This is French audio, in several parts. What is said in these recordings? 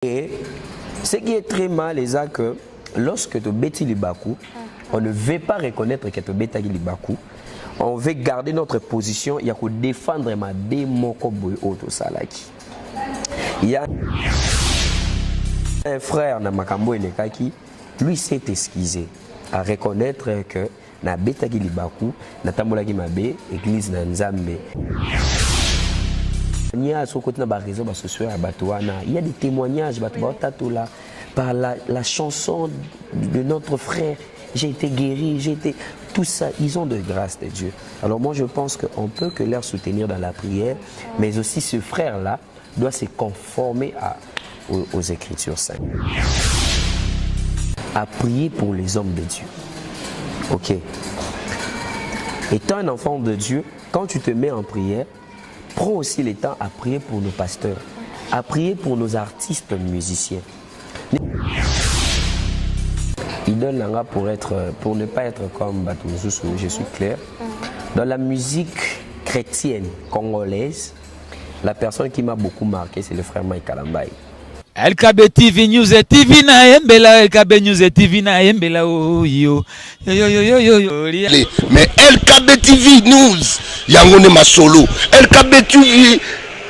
Et ce qui est très mal, c'est que lorsque tu bêtis les bakou, on ne veut pas reconnaître que tu bêtis les bakou. On veut garder notre position. Il y a que défendre ma démocratie auto salaki. Il y a un frère na makambo elekaki, lui s'est excusé à reconnaître que na bêtis les bakou, na tambolaki mabe, église na nzambe. Il y a des témoignages par la chanson de notre frère. J'ai été guéri, j'ai été... Tout ça, ils ont de grâce de Dieu. Alors moi, je pense qu'on peut que leur soutenir dans la prière, mais aussi ce frère-là doit se conformer aux Écritures saintes. À prier pour les hommes de Dieu. Ok. Étant un enfant de Dieu, quand tu te mets en prière, prends aussi le temps à prier pour nos pasteurs, à prier pour nos artistes musiciens. Il donne l'anga pour ne pas être comme Batumzusu, je suis clair. Dans la musique chrétienne congolaise, la personne qui m'a beaucoup marqué, c'est le frère Mike Kalambai. LKB TV News et TV na Embela, LKB News et TV na Embela, oh yo. Mais LKB TV News, yangone masolo. LKB TV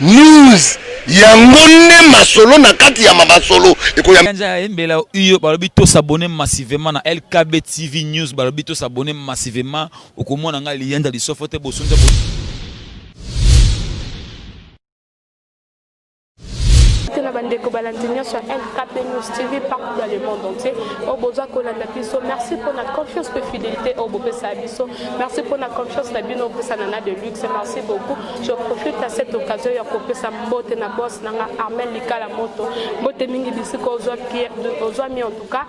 News, yangone masolo na kati ya masolo. Yanja Embela, yo, balobi to s'abonner massivement na LKB TV News, balobi to s'abonner massivement. Okomona nga liyenda li sofote bosunza. Sur LKB News TV partout dans le monde entier. Merci pour notre confiance et fidélité au Sabiso. Merci pour notre confiance de Bino Nana de luxe. Merci beaucoup. Je profite à cette occasion de couper sa botte na boss nanga Armel Likala moto. Botte mingi bisiko aux amis en tout cas.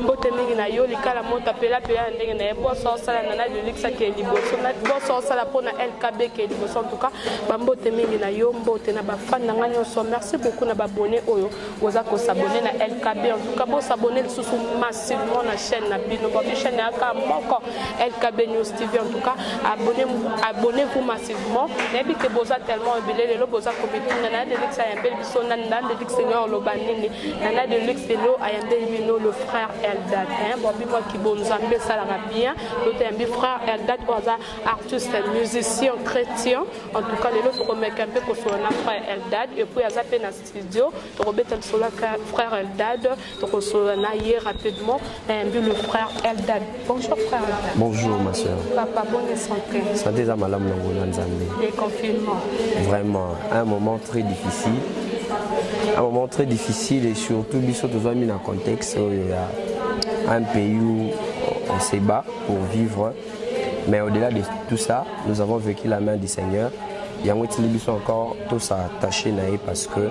Botte mingi na yo Likala moto appela ndenge na boss sala nana de luxe qui est liboso. Boss sala pour na LKB qui est liboso en tout cas. Botte mingi na yo botte na ba fan nanga nyoso. Merci beaucoup na abonné oyo oza ko s'abonner na LKB en tout cas bo s'abonner sous massivement na chaîne na bino ba chaîne ya ka moko LKB News TV en tout cas abonnez-vous massivement et puis que boza tellement belé le boza ko bituna na de luxe ya bel biso na de luxe seigneur lo banini na de luxe lo ayande bino le frère Eldad bon bi moi ki bonzambe sala bien l'autre un frère Eldad oza artiste musicien chrétien en tout cas le autre remet un peu ko so na frère Eldad et puis aza pe na studio tu rebelles sur frère Eldad tu reçois rapidement le frère Eldad. Bonjour frère Eldad. Bonjour ma soeur. Papa, bonne santé. Santé à madame Nzambe. Les confinements. Vraiment un moment très difficile. Un moment très difficile et surtout biso tous mis dans un contexte où il y a un pays où on se bat pour vivre. Mais au-delà de tout ça, nous avons vécu la main du Seigneur. Il y a encore tout ça attaché parce que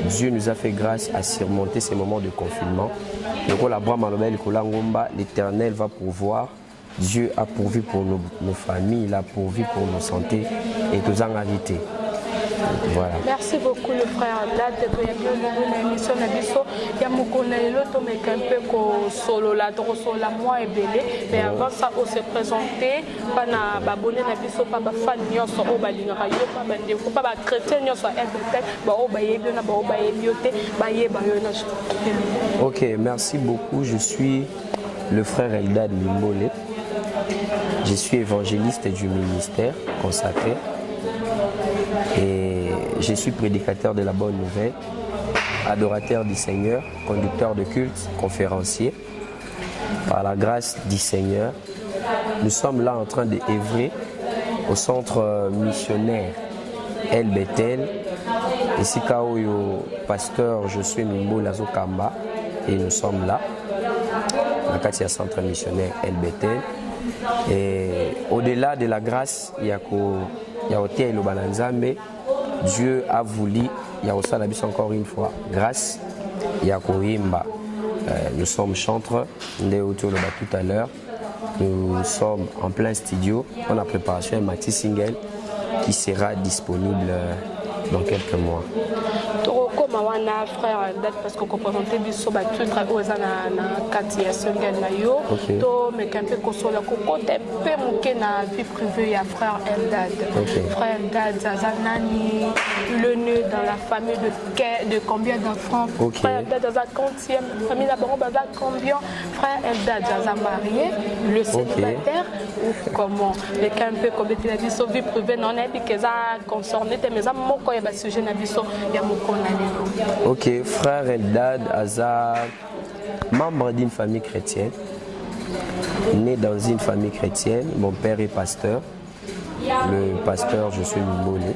Dieu nous a fait grâce à surmonter ces moments de confinement. L'Éternel va pourvoir. Dieu a pourvu pour nos familles, il a pourvu pour nos santé et tous en invités. Voilà. Merci beaucoup le frère Eldad de l'émission Nabiso. Il y a beaucoup de solo la la moi et belé. Mais avant ça, on s'est présenté. Pas na babone Nabiso, pas fan nyoso au balinga yo, pas bande, pas chrétien nyoso peut-être, ba o baye bien, ba o baye bioté, baye bayo na. Ok, merci beaucoup. Je suis le frère Eldad Limbole. Je suis évangéliste du ministère consacré. Et je suis prédicateur de la bonne nouvelle, adorateur du Seigneur, conducteur de culte, conférencier. Par la grâce du Seigneur, nous sommes là en train d'œuvrer au centre missionnaire El Bethel. Ici, Kaoyo, pasteur, je suis Mimbo Lazo Kamba et nous sommes là, dans le centre missionnaire El Bethel. Et au-delà de la grâce, il y a le Balanzambe. Dieu a voulu, il y a aussi la bise encore une fois, grâce, il y a Korimba. Nous sommes chantres, tout à l'heure. Nous sommes en plein studio. On a préparation un maxi single qui sera disponible dans quelques mois. wana frère Eldad parce que représentait biso ba tutre oza na kati ya sengel na yo to mekampe kosola kokote pe muke na vie privée ya frère Eldad. Frère Eldad zaza nani le nœud dans la famille de combien d'enfants? Frère Eldad zaza 40e famille la bango baza combien? Frère Eldad zaza marié, le célibataire ou comment? Mekampe kobete la biso vie privée non est que ça concerné te mais ça moko ya ba sujet na biso ya moko na lelo. Ok, frère Eldad Aza, membre d'une famille chrétienne, né dans une famille chrétienne. Mon père est pasteur. Le pasteur, je suis Mimone.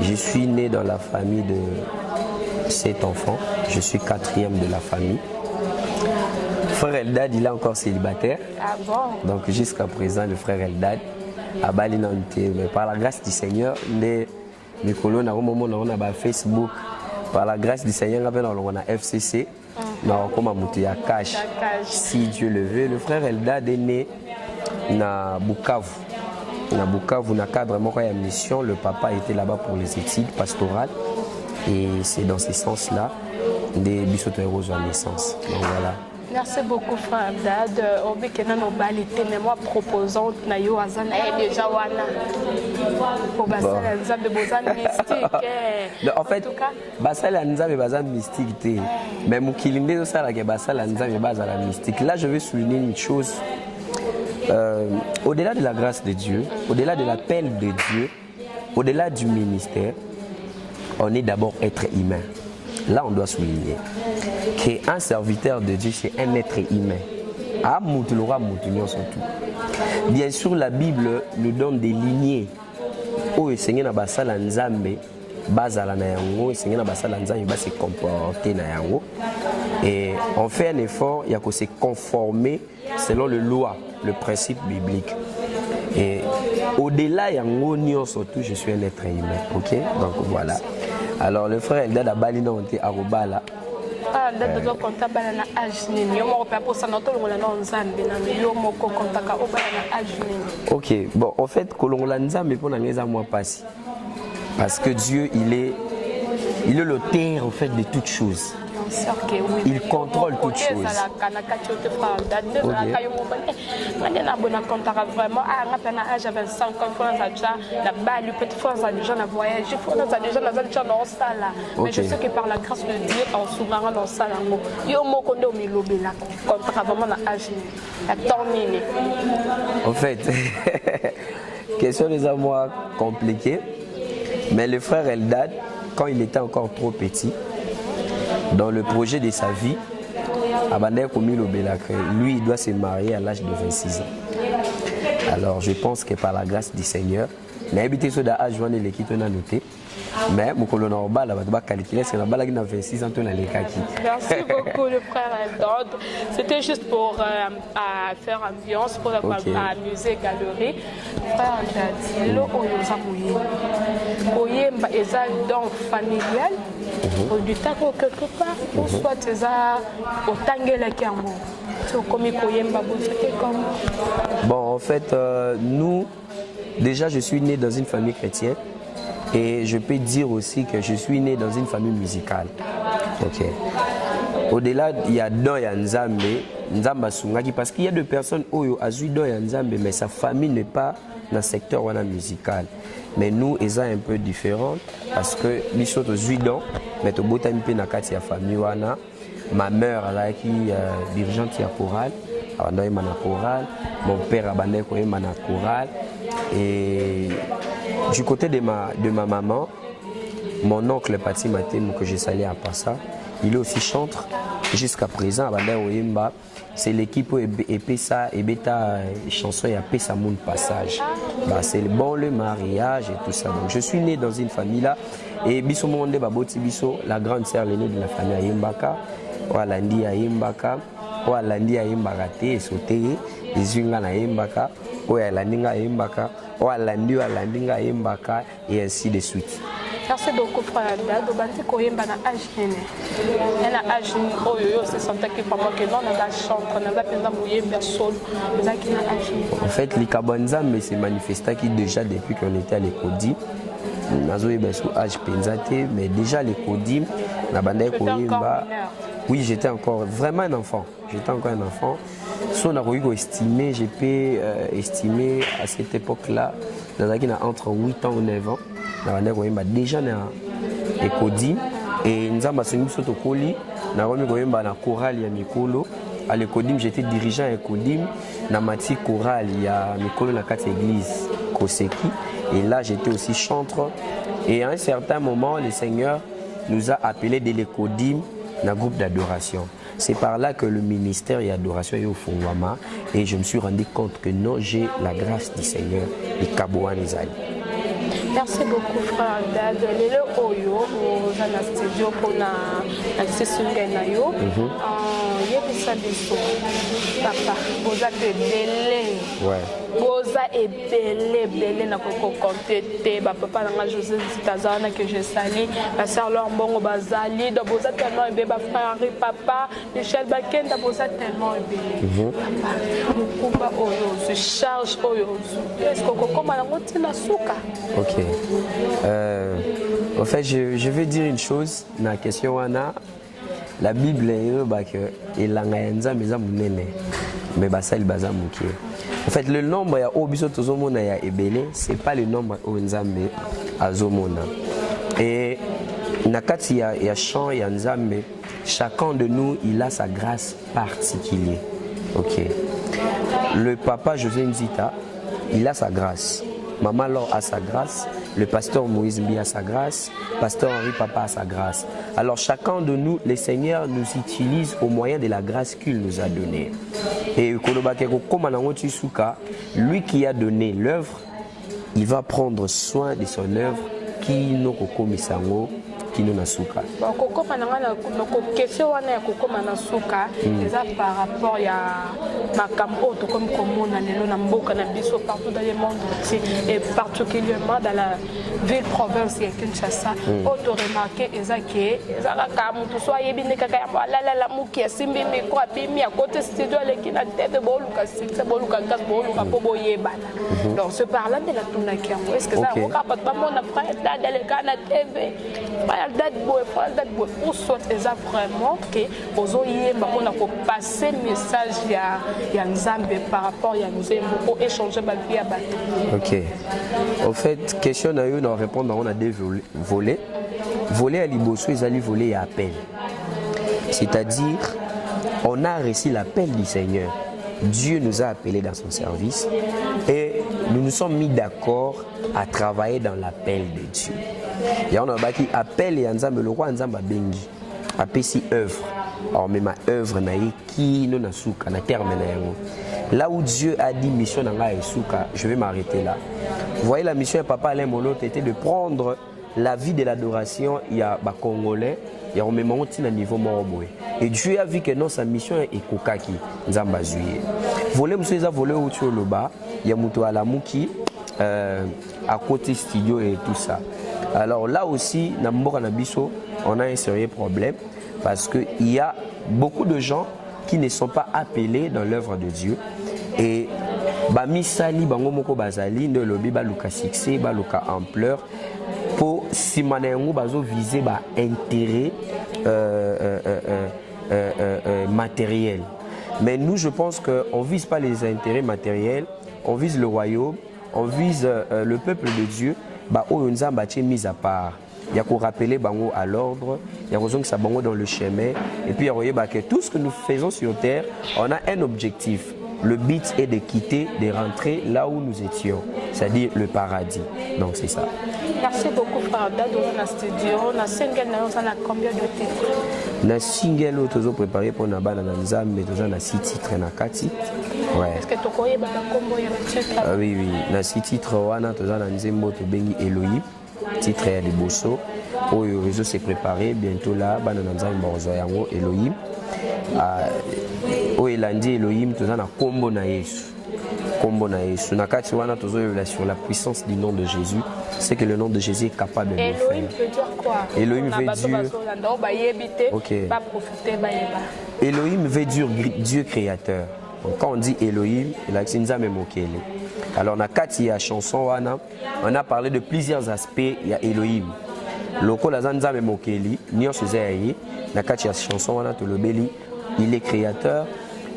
Je suis né dans la famille de 7 enfants. Je suis 4e de la famille. Frère Eldad, il est encore célibataire. Ah bon? Donc jusqu'à présent, le frère Eldad a balinanté. Mais par la grâce du Seigneur, les colonnes, on a Facebook. Par la grâce du Seigneur, on a FCC. On a cash. Si Dieu le veut, le frère Eldad est né à Bukavu. À Bukavu, dans le cadre de la mission, le papa était là-bas pour les études pastorales. Et c'est dans ce sens-là des bissoteros en naissance. Donc voilà. Merci beaucoup, frère Eldad. Obi Kenan Obalite, mais moi proposante na yo azana déjà wana. Pour basala nzambe bozan mystique. En fait, basala nzambe bazan mystique té. Mais mukilinde ça la basala nzambe bazala mystique. Là, je veux souligner une chose. Au-delà de la grâce de Dieu, au-delà de l'appel de Dieu, au-delà du ministère, on est d'abord être humain. Là, on doit souligner qu'un serviteur de Dieu, c'est un être humain. Bien sûr, la Bible nous donne des lignées. Oh, le Seigneur n'a pas ça la nzambe, bazala na yango, le Seigneur n'a pas ça la nzambe, il va se comporter na yango. Et on fait un effort, il y a que se conformer selon le loi, le principe biblique. Et au-delà, surtout, je suis un être humain. Ok? Donc voilà. Alors le frère Eldad a balina onté à Robala. Ah, Eldad doit compter balana ajnini. Yo mo repère pour ça notre ngolana nzambe na yo mo ko kontaka o balana ajnini. Ok, bon en fait kolongola nzambe pour na ngeza moi passi. Parce que Dieu il est l'auteur en fait de toutes choses. Il contrôle toutes choses. Vraiment, à 25 ans, mais je sais que par la grâce de Dieu, en sous-marin dans ça, en fait, question des amours compliquée, mais le frère Eldad, quand il était encore trop petit, dans le projet de sa vie, lui, il doit se marier à l'âge de 26 ans. Alors, je pense que par la grâce du Seigneur, mais habiter sur l'âge, je vais l'équipe noté. Mais mon colonel va calculer c'est la balle qui a 26 ans. Merci beaucoup, le frère Eldad. C'était juste pour faire ambiance, pour amuser galerie. Frère Eldad, l'eau oyemba est un don familial. Du temps quelque part, ou soit c'est au tangela qui bon, en fait, nous, déjà, je suis né dans une famille chrétienne. Et je peux dire aussi que je suis né dans une famille musicale. Ok. Au-delà, il y a don ya nzambe, nzamba sungaki parce qu'il y a des personnes oyo azui don ya nzambe mais sa famille n'est pas dans le secteur wana musical. Mais nous, ils sont un peu différents parce que biso to zui don, mais to botami pe na kati ya famille wana. Ma mère elle qui dirigeante ya chorale, abandonné mana chorale, mon père abandonné mana chorale et du côté de ma maman, mon oncle Pati Matem, que j'ai salé à Passa, il est aussi chanteur. Jusqu'à présent, c'est l'équipe et ça et bêta chanson et appelle ça mon passage. C'est le bon le mariage et tout ça. Donc je suis né dans une famille là et biso monde baboti biso la grande sœur l'aînée de la famille Ayimbaka, voilà ndi Ayimbaka, voilà ndi Ayimbaka te sauté les unga na Ayimbaka, ouais la ninga Ayimbaka. Et ainsi de suite. Merci beaucoup, frère Eldad. En fait, les Kabanzam s'est manifesté déjà depuis qu'on était à l'école. nazoyeba sous âge penzaté, mais déjà les kodim na bandai koyemba. Oui, j'étais encore vraiment un enfant. J'étais encore un enfant. Si on a réussi à estimer, j'ai pu estimer à cette époque-là, dans entre 8 ans ou 9 ans, on a déjà un kodim. Et nous avons fait un koli, nous avons fait un choral ya mikolo. À l'écodim, j'étais dirigeant à l'écodim. Dans ma petite chorale, il y a mikolo dans la église Koseki. Et là, j'étais aussi chanteur. Et à un certain moment, le Seigneur nous a appelés de l'écodim dans un groupe d'adoration. C'est par là que le ministère et l'adoration est au Fongwama. Et je me suis rendu compte que non, j'ai la grâce du Seigneur. Et Kabouan Ezali. Merci beaucoup, frère Dad. Lelo Oyo, aux studio pour la session de Nayo. Yebisa biso, papa, vous êtes belé. Ouais. Boza est belé, na koko complété. Papa nanga José Zitazana que je salue. La sœur Lombongo Bazali. Donc boza tellement aimé, frère Henri, papa. Michel Bakenda, boza tellement aimé. Papa, Mukumba Oyo, se charge Oyo. Est-ce que koko malangote na souka? Ok. En fait, je vais dire une chose. Dans la question, la Bible est que en fait, le nombre ce n'est pas le nombre azomona. Et nakati ya chant ya nzambe, chacun de nous il a sa grâce particulière. Ok. Le papa José Nzita, il a sa grâce. Maman Laure a sa grâce, le pasteur Moïse Mbi a sa grâce, pasteur Henri Papa a sa grâce. Alors chacun de nous, le Seigneur nous utilise au moyen de la grâce qu'il nous a donnée. Et lui qui a donné l'œuvre, il va prendre soin de son œuvre qui nous kokomisango. Koko mananga na question wana ya koko manasuka eza par rapport ya makambo to comme komona lelo na mboka na biso partout dans le monde entier et particulièrement dans la ville province ya Kinshasa. Auto remarqué eza ke eza ka mutu so yebi ne kaka ya la muki ya simbi mi ko abimi ya côté studio le kina tete boluka site boluka gas boluka po boyeba. Donc ce parlant de la tunaka est-ce que ça on capable pas mon après dans le canal TV pour sortir vraiment que aux oyemba on a passer message ya nzambe par rapport à nzembo pour échanger ma vie à bateau. Ok. En fait, question na yo na répondre on a deux volets. Volet à liboso et ali volet à appel. C'est-à-dire on a reçu l'appel du Seigneur. Dieu nous a appelés dans son service et nous nous sommes mis d'accord à travailler dans l'appel de Dieu. Il y a un qui appelle et Nzambe, le roi Nzamba Bengi, appelle si œuvre. Alors, même ma œuvre, qui nous n'a souka, na terme là où Dieu a dit mission n'a et souka, je vais m'arrêter là. Vous voyez, la mission de Papa Alain Molote était de prendre la vie de l'adoration. Il y a des Congolais, il y a un moment à niveau Moroboé. Et Dieu a vu que non, sa mission est Kokaki, Nzamba Zuye. Volé, monsieur, il a volé au Tcholoba, il y a Moutou Alamuki, à côté studio et tout ça. Alors là aussi, on a un sérieux problème parce qu'il y a beaucoup de gens qui ne sont pas appelés dans l'œuvre de Dieu. Et Bamisali, Bangomoko Bazali, ne lobi baluka succès, baluka ampleur, pour si manéango bazo viser intérêt matériel. Mais nous, je pense qu'on ne vise pas les intérêts matériels, on vise le royaume, on vise le peuple de Dieu. Mis à part. Il y a qu'on rappeler bango à l'ordre, il y a raison que ça bango dans le chemin. Et puis il y a que tout ce que nous faisons sur terre, on a un objectif. Le but est de quitter, de rentrer là où nous étions, c'est-à-dire le paradis. Donc c'est ça. Merci beaucoup, frère Dado, dans la studio. On a single, on a combien de titres? Na single, nous préparé pour na bana na mais nous avons 6 titres na 4 titres. Ouais. Est-ce que tu connais le combo de titres? Oui, oui. Na 6 titres, wana nous avons nzembo to bengi Elohim, titre ya liboso. Oyo réseau s'est préparé bientôt là, bana na nzambe bazo yango Elohim. Oelandi Elohim, nous avons na combo na Yesu. Combo na Yesu. Na kati wana tozo sur la puissance du nom de Jésus. C'est que le nom de Jésus est capable de le faire. Elohim veut dire quoi? Elohim veut dire... Okay. Elohim veut dire Dieu créateur. Donc, quand on dit Elohim, il a Nzambe Mokele. Alors, na kati ya chanson wana, on a parlé de plusieurs aspects. Il y a Elohim. Loko la Nzambe Mokeli, nyonso zeyi, na kati ya chanson wana tolobeli, il est créateur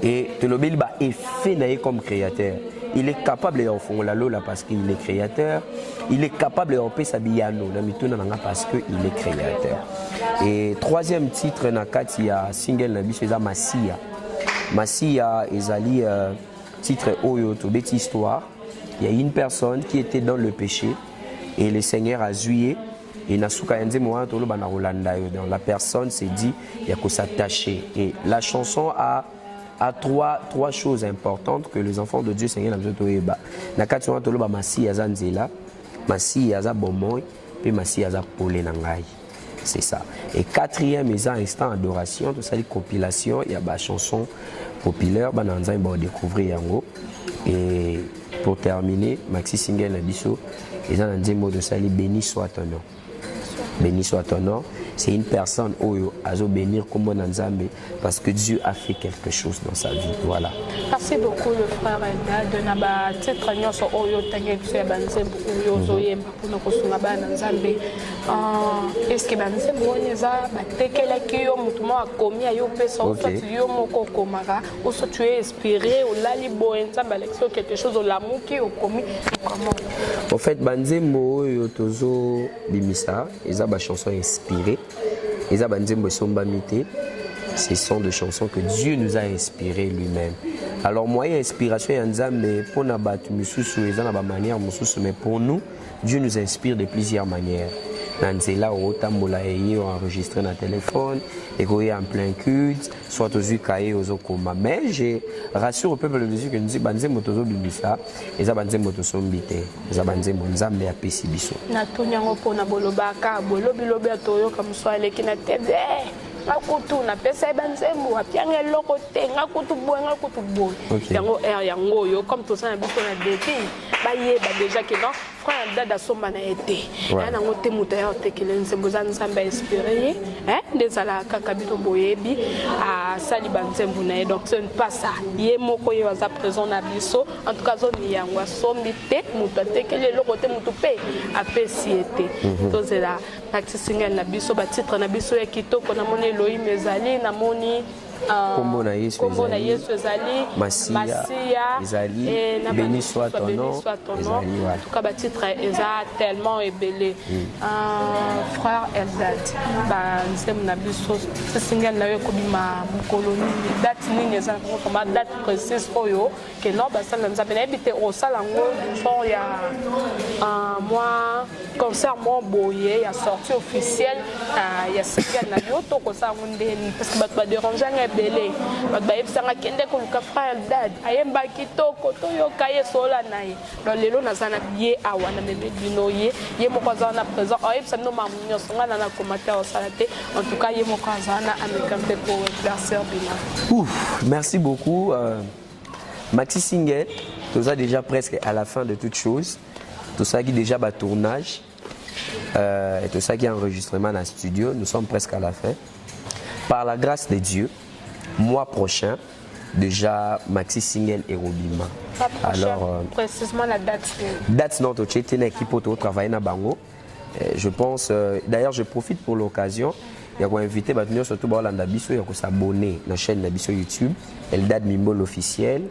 et tolobeli ba effet naé comme créateur. Il est capable de faire la lola parce qu'il est créateur. Il est capable de faire sa biano parce qu'il est créateur. Et troisième titre na kati ya single na biso eza Masia. Masia ezali titre oyo to bête histoire. Il y a une personne qui était dans le péché et le Seigneur a zué et nasuka yanze moa to lo bana rolanda yo. Donc la personne s'est dit il y a que s'attacher et la chanson a trois choses importantes que les enfants de Dieu Seigneur n'a besoin de eba. Na kati wana to lo ba Masia za nzela, Masia za bomoy, puis Masia za polé na ngai. C'est ça. Et quatrième, ils ont instant adoration, tout ça, les compilations, il y a des chansons populaires, on va découvrir yango. Et pour terminer, Maxi Single Nabiso, ils ont un mot de ça, béni soit ton nom. Béni soit ton nom. C'est une personne où azo bénir comme Nzambe parce que Dieu a fait quelque chose dans sa vie. Voilà. Merci beaucoup le frère Elda de naba titre nyonso oyo tangi kuya banzembo oyo zoyemba pour nous kosunga bana Nzambe. Est-ce que banzembo oneza batekela kiyo mutu mo akomi ayo pesa ou soit yo moko komaka ou soit tu es inspiré ou la libo Nzambe alexio quelque chose au lamuki au komi comment. En fait banzembo oyo tozo bimisa eza ba chanson inspirée. Les Abanzembo Somba Mité, ce sont des chansons que Dieu nous a inspirées lui-même. Alors, moi, il y a inspiration, mais pour nous, mais pour nous, Dieu nous inspire de plusieurs manières. Nanzela o tambola eye enregistré na téléphone et goye en plein culte soit aux ukaye aux okoma mais je rassure au peuple de Dieu que nous dit banzembo tozo bibisa eza banzembo to sombité eza banzembo Nzambe ya pesi biso na tunyango pona bolobaka bolobilobe toyo comme soit qui na tebe ngakutu na pesa banzembo apianga loko te ngakutu boy yango yango yo comme tout ça na biso na défi ba yeba déjà que non frère dada somba na été na ngote muta ya tekele nzembo za Nzambe inspiré des ala kaka bito boyebi a sali banzembo na donc ce n'est pas ça ye moko yo za présent na biso en tout cas zoni yango sombi te muta tekele loko te mutu pe apesi été to zela Maxi Single na biso ba titre na biso ya kitoko na moni Elohim ezali na moni Kombo na Yesu ezali Masia ezali béni soit ton nom ezali en tout cas ba titre eza tellement ébélé frère Eldad ba nzem na biso single na yo ko bima koloni date nini eza comme date précise oyo que non ba sala Nzambe na ebité o sala ngo son ya mois concert mon boye ya sortie officielle ya single na yo to ko sa ngondeni parce que ba déranger belé ba yebisanga kende ko luka frère Eldad ayemba kitoko to yo kaye sola naye donc lelo nazana bié awana meme bino ye moko azana présent ayebisa no mamunyo songa na commentaire salate en tout cas ye moko azana amekampe pour placer bino. Merci beaucoup Maxi Single tout ça déjà presque à la fin de toute chose tout ça qui déjà bas tournage et tout ça qui est enregistrement dans le studio nous sommes presque à la fin par la grâce de Dieu. Mois prochain, déjà Maxi Single et Robima. Alors, précisément la date. Date notre équipe pour travailler dans Bango. Je pense, d'ailleurs, je profite pour l'occasion. Il y a invité surtout Biso, il y a s'abonner à la chaîne Nabiso YouTube, Eldad Mimbol officiel,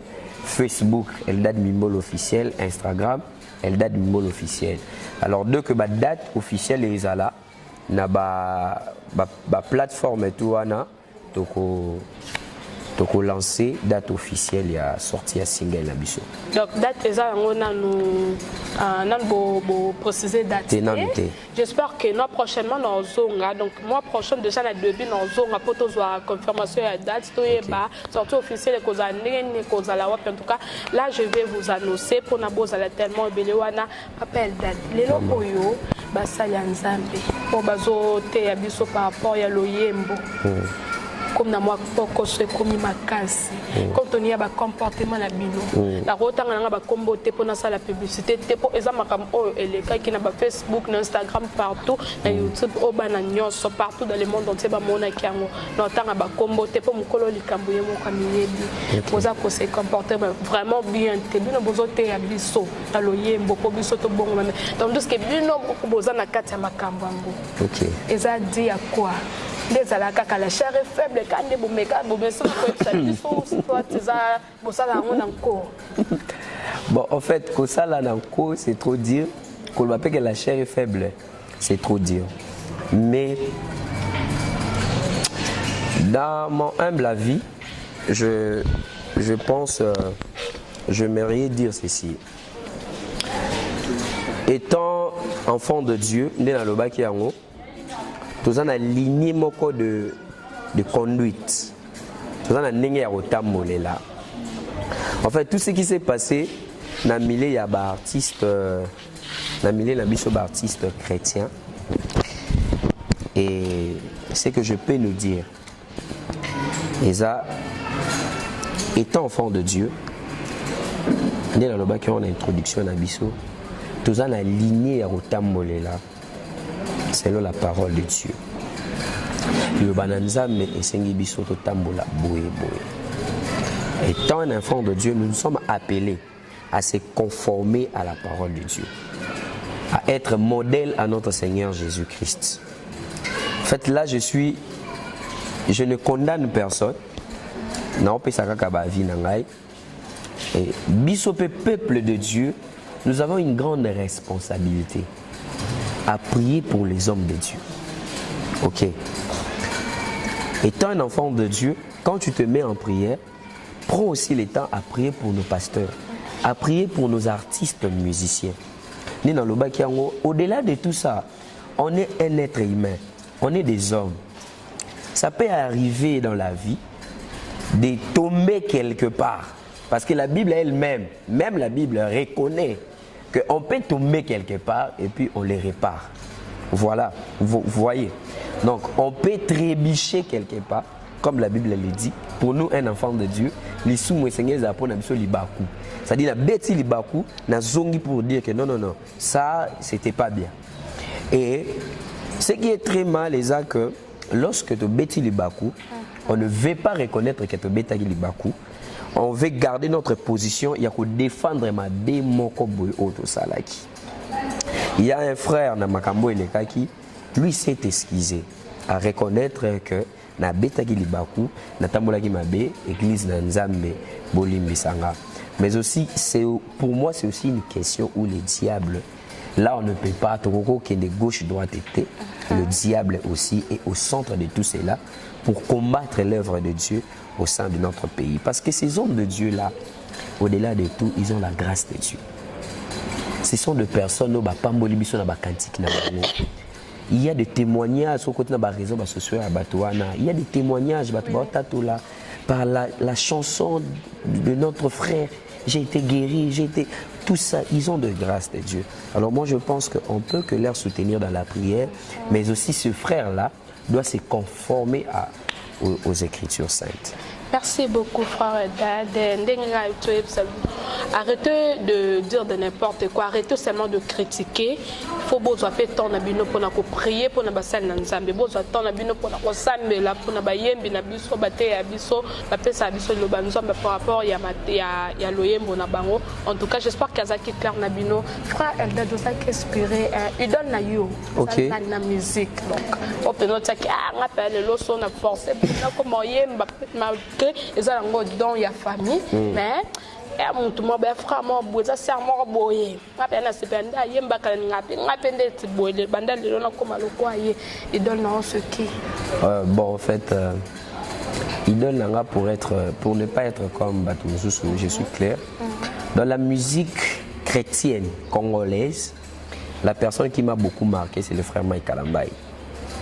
Facebook, Eldad Mimbol officiel, Instagram, Eldad Mimbol officiel. Alors, deux que la date officielle est là, na ba plateforme et tout donc lancé date officielle il y a sorti à single la biso donc date eza on a nous préciser date j'espère que nous prochainement dans zonga donc mois prochain déjà la début dans zonga pour tous voir confirmation à date to yeba sortie officielle cause nene cause la wap en tout cas là je vais vous annoncer pour na bozala tellement belé wana appel date lelo oyo basali Nzambe pour bazo te ya biso par rapport ya loyembo comme na moi poko se komi makasi quand on y a ba comportement na bino la rotanga nga ba kombote pour na sala la publicité te pour eza makam o eleka ki na ba Facebook na Instagram partout na YouTube o bana nyonso partout dans le monde entier ba mona kiango na tanga ba kombote pour mukolo likambo ye mo kamiyebi boza ko se comporter vraiment bien te bino bozo te ya biso na loyembo po biso to bongo mame donc tout ce que bino boza na kati ya makambo yango OK eza dit à quoi les alaka la chair est faible quand les boumeka boumesa bon en fait que ça là nanko c'est trop dire qu'on va que la chair est faible c'est trop dire mais dans mon humble avis je pense je m'aimerais dire ceci étant enfant de Dieu né dans le baki yango tous en aligné moko de conduite. Tous en aligné à otamolé là. En fait, tout ce qui s'est passé, na milé ya ba artiste, na milé na biso ba artiste chrétien. Et c'est que je peux nous dire, Esa, étant enfant de Dieu, né dans le bas qui on a introduction na biso, tous en aligné à otamolé là. Selon la parole de Dieu. Le bananzame et sengi biso to tambola boye boye. Étant un enfant de Dieu, nous sommes appelés à se conformer à la parole de Dieu, à être modèle à notre Seigneur Jésus-Christ. En fait, là, je ne condamne personne. Non, et biso peuple de Dieu, nous avons une grande responsabilité à prier pour les hommes de Dieu. Ok. Étant un enfant de Dieu, quand tu te mets en prière, prends aussi le temps à prier pour nos pasteurs, à prier pour nos artistes musiciens. Au-delà de tout ça, on est un être humain, on est des hommes. Ça peut arriver dans la vie de tomber quelque part. Parce que la Bible elle-même, même la Bible reconnaît qu'on peut tomber quelque part et puis on les répare. Voilà, vous voyez. Donc on peut trébucher quelque part, comme la Bible le dit. Pour nous, un enfant de Dieu, c'est-à-dire la bête libaku, na zongi pour dire que non, ça c'était pas bien. Et ce qui est très mal, c'est que lorsque tu bête libaku, on ne veut pas reconnaître que tu bête libaku. On veut garder notre position, il y a que défendre ma démokoboy auto salaki. Il y a un frère Namakambo Elekaki, lui s'est excusé à reconnaître que na betaki libaku, na tambolaki mabe, église na Nzambe bolimbi sanga. Mais aussi pour moi c'est aussi une question où le diable, là on ne peut pas trop que de gauche droite était, le diable aussi est au centre de tout cela pour combattre l'œuvre de Dieu au sein de notre pays. Parce que ces hommes de Dieu-là, au-delà de tout, ils ont la grâce de Dieu. Ce sont des personnes qui il y a des témoignages il y a des témoignages par la chanson de notre frère. J'ai été guéri, tout ça, ils ont de grâce de Dieu. Alors moi je pense qu'on peut que leur soutenir dans la prière, mais aussi ce frère-là doit se conformer aux Écritures saintes. Merci beaucoup, frère Dad. Arrêtez de dire de n'importe quoi, arrêtez seulement de critiquer. Il faut besoin de temps pour prier pour nous salle Nzambe. Besoin de temps pour nous sambe là pour nous yembi na biso baté ya biso bapesa biso le banzombe par rapport ya loyembo na bango. En tout cas, j'espère que Azaki clair na bino. Frère Eldad doit inspirer idole na yo. OK. Na musique donc. On peut noter que on appelle le son na forcer comment yemba que ils ont don ya famille mais mutu mo be frère mo boza ser mo boye ngapena sependa yemba kala ngapende boye banda lelo na koma lokwa ye idole na ce qui bon en fait idole nanga pour ne pas être comme Batumusu, je suis clair. Dans la musique chrétienne congolaise, la personne qui m'a beaucoup marqué c'est le frère Mike Kalambai.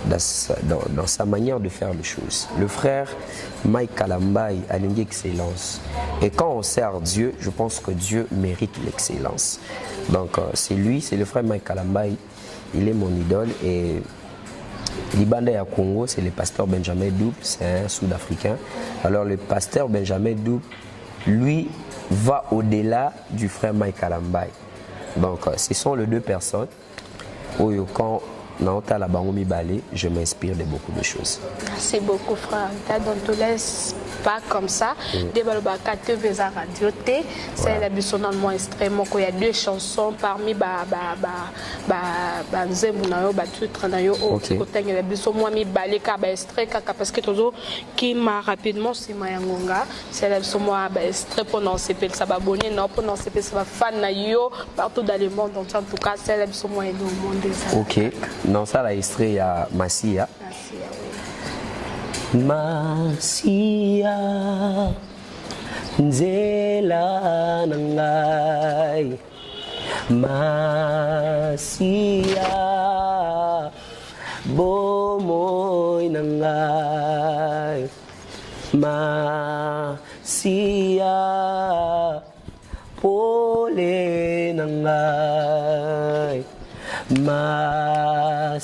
Dans sa manière de faire les choses. Le frère Mike Kalambai a une excellence. Et quand on sert Dieu, je pense que Dieu mérite l'excellence. Donc c'est lui, c'est le frère Mike Kalambai. Il est mon idole et Libanda ya Congo, c'est le pasteur Benjamin Double, c'est un Sud-Africain. Alors le pasteur Benjamin Double, lui, va au-delà du frère Mike Alambai. Donc ce sont les deux personnes où quand Nanta la Bangomi Balé, je m'inspire de beaucoup de choses. Merci beaucoup, frère. On ne te laisse pas comme ça. Débalobaka TV Radio T. C'est la mission dans le moins extrêmement. Il y a deux chansons parmi Nzembunayo, Batutranayo, côté la mission moi mi balé kaba extrait parce que toujours qui m'a rapidement si mayangonga. C'est la mission moi extrait pendant CP ça va bonner non pendant CP ça va fan na yo partout dans le monde. Donc en tout cas c'est la mission moi et le monde des. Ok. Dans ça, la extrait, il y a Massia. Massia, Nzela Nangai. Massia, Bomoy Nangai. Massia, Pole Nangai. Massia,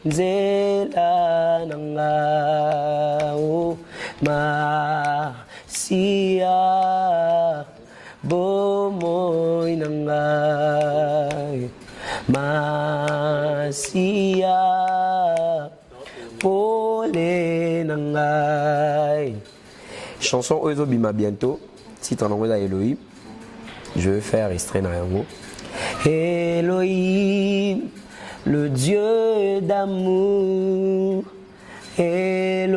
Nzela Nangao. Massia, Bomoy Nangai. Massia, Pole Nangai. Chanson Ozo Bima bientôt, titre en anglais d'Elohim. Je vais faire extrait dans un mot. Elohim, le Dieu d'amour, Elohim,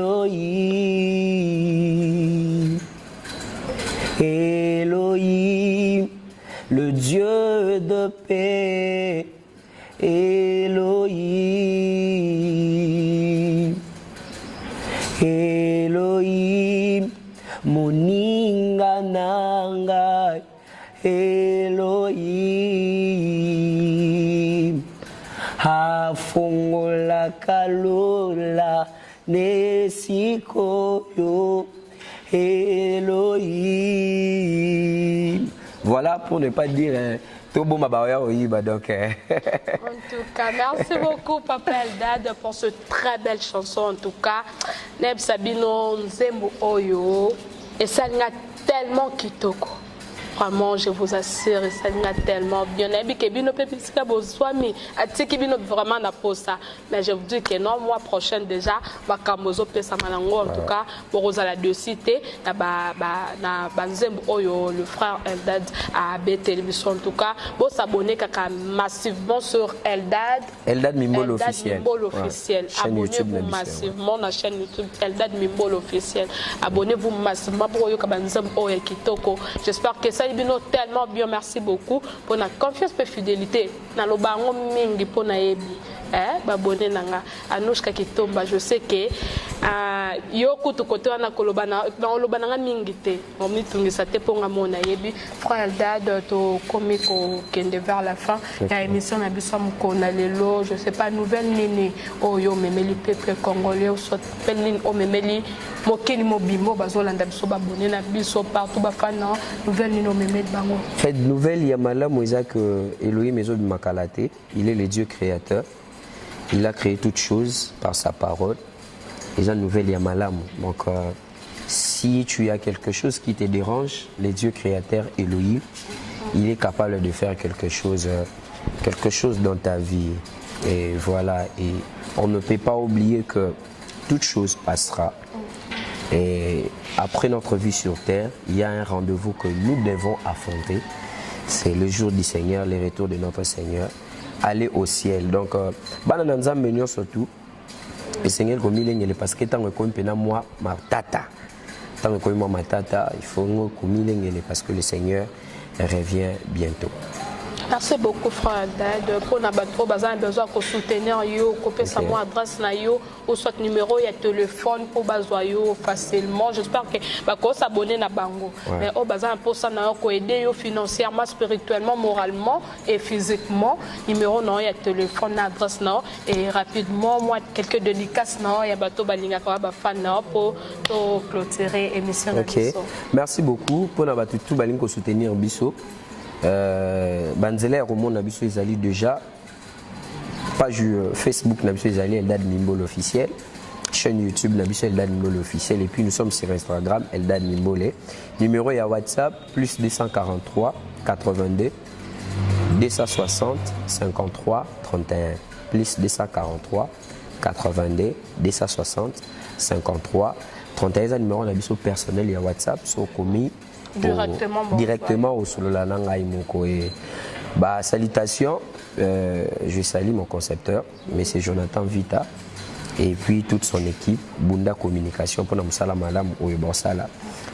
Elohim, le Dieu de paix, Elohim, Elohim, Moninga Nangai, Elohim, Hafongola Kalola Nesikoyo, Elohim. Voilà pour ne pas dire Tobo Mabaya Oyiba donc. En tout cas, merci beaucoup Papa Eldad pour cette très belle chanson. En tout cas, Neb Sabino Nzembo Oyo et ça n'a tellement kitoko. Vraiment, je vous assure, ça n'a tellement bien. Vraiment mais je vous dis que non, mois prochain déjà, en tout cas, pour la deux cités, le frère Eldad à B Télévision. En tout cas, pour s'abonner massivement sur Eldad. Eldad Mimbol officiel. Abonnez-vous massivement à la chaîne YouTube Eldad Mimbol officiel. Abonnez-vous massivement pour Kitoko. J'espère que ça tellement bien, merci beaucoup pour la confiance et fidélité. Dans le bango mingi pour na yebi, babone nanga Anouchka Kitomba, je sais que yoko to koto na kolobana na olobana mingi te. On mitungi sa te pour mona yebi. Frère Eldad to komi ko kende vers la fin. La émission na biso ko na lelo, je sais pas nouvelle nini oyo memeli peuple congolais soit peline o memeli mokeli mobimo bazolanda biso babone na biso partout bafana nouvelle nino memeli bango. Fait nouvelle Yamala Moïsak Elohim Mezo de Makalate, il est le Dieu créateur. Il a créé toutes choses par sa parole. Et la nouvelle Yamala. Donc si tu as quelque chose qui te dérange, le Dieu créateur Elohim, il est capable de faire quelque chose dans ta vie. Et voilà, et on ne peut pas oublier que toute chose passera. Et après notre vie sur terre, il y a un rendez-vous que nous devons affronter. C'est le jour du Seigneur, le retour de notre Seigneur. Aller au ciel. Donc, surtout, le Seigneur, comme il est parce que tant que moi, ma tata, tant que moi, ma tata, il faut que parce que le Seigneur revient bientôt. Merci beaucoup, frère Eldad. Pour nous besoin de soutenir yo, copier sa mon adresse na yo, ou soit numéro, il y a téléphone pour besoin yo facilement. J'espère que bako s'abonner na bango. Mais au besoin pour ça na yo aider yo financièrement, spirituellement, moralement et physiquement. Numéro na il y a téléphone, adresse na et rapidement moi quelques dédicaces na il y a bateau balinga kwa ba fan na pour clôturer émission. OK. Merci beaucoup pour na bateau tout balinga soutenir biso. Banzela Romo Nabiso Izali déjà page Facebook Nabiso Ezali Eldad Mimbole officiel, chaîne YouTube Nabiso Eldad Mimbole officiel, et puis nous sommes sur Instagram Eldad Mimbole. Numéro et à WhatsApp plus 243 82 260 53 31 plus 243 82 260 53 31 numéro Nabiso personnel et à WhatsApp sont commis directement au solo la langue Aimoko. Bah, salutations, je salue mon concepteur, M. Jonathan Vita, et puis toute son équipe, Bunda Communication, pour Namsala Madame Oyo Borsala.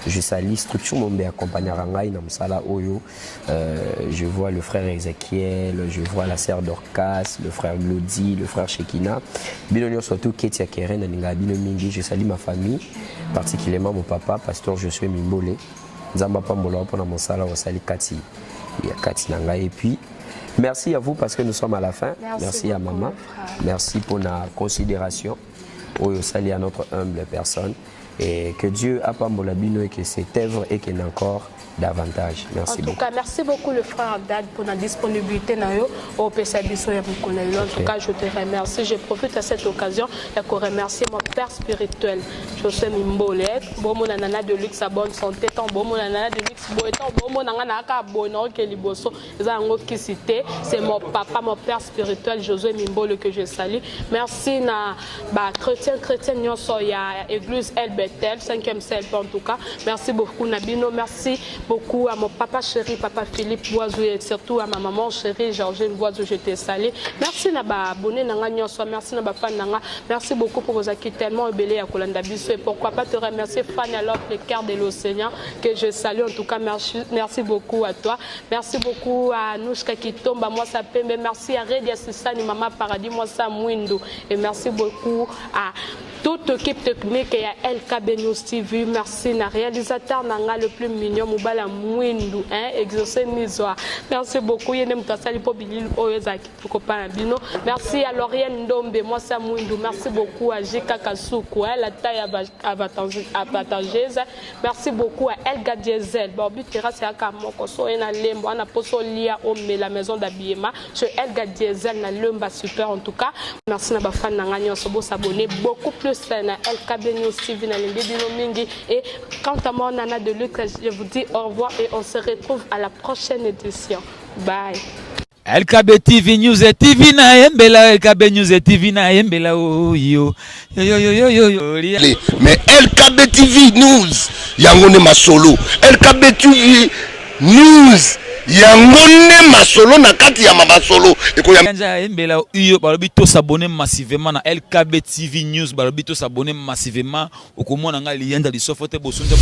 Je salue Structure Mombe accompagné Rangai Namsala Oyo. Je vois le frère Ezekiel, je vois la sœur Dorcas, le frère Glody, le frère Shekina. Binonio surtout Ketia Keren, Bino Mingi. Je salue ma famille, particulièrement mon papa, pasteur Josué Mimbole. Zamba Pambola pour Namsala Osali Kati. Et puis, merci à vous parce que nous sommes à la fin. Merci à maman. Merci pour la considération. Oyo sali à notre humble personne. Et que Dieu a pas molabino et que cette œuvre et qu'il y en a encore davantage. Merci beaucoup. En tout cas, merci beaucoup le frère Dad pour la disponibilité au PCBISO et en tout cas, je te remercie. Je profite à cette occasion pour remercier mon père spirituel, José Mimbole. Bon mon nana de luxe à bonne santé, tant bon mon nana de luxe bon tant bon mon nana ka bonheur que liboso. C'est mon papa, mon père spirituel José Mimbole que je salue. Merci na chrétien nyonso ya église El Bethel 5e ciel en tout cas. Merci beaucoup Nabino, merci beaucoup à mon papa chéri, papa Philippe Boisou, et surtout à ma maman chérie Georgine Boisou, je te salue. Merci Naba abonné Nanga Nyonso, merci Naba fan Nanga, merci beaucoup pour vos acquis tellement ébélés à Kolanda Bisso, et pourquoi pas te remercier Fanny alors le cœur de l'océan que je salue. En tout cas, merci beaucoup à toi, merci beaucoup à Nouchka Kitomba, moi ça pembe, merci à Redia Sissani, Maman Paradis, moi ça Mwindo, et merci beaucoup à toute l'équipe technique et à LKB News TV. Merci na réalisateur Nanga le plus mignon Moubala Mwindu, exaucé Misoa. Merci beaucoup. Merci à Lauriane Ndombe, moi ça Mwindu. Merci beaucoup à Jika Kasuku, la taille avantageuse. Merci beaucoup à Elga Diesel. Borbi Terrasse et Akamoko, Soena Lembo, Ana Poso Lia Ome, la maison d'habillement. Chez Elga Diesel, na Lumba super en tout cas. Merci na Bafan Nanga Sobo s'abonner beaucoup plus na LKB News TV na Lindino Mingi. Et quant à moi, Nana de Luc, je vous dis au revoir et on se retrouve à la prochaine édition. Bye. LKB TV News et TV na Yembela, LKB News et TV na Yembela, oh yo. Mais LKB TV News, Yangone Masolo. LKB TV News. Yangone Masolo na kati ya mama solo Yanja Yembela uyo balobi to s'abonner massivement na LKB TV News, balobi to s'abonner massivement okomona nga liyenda lisofote bosunja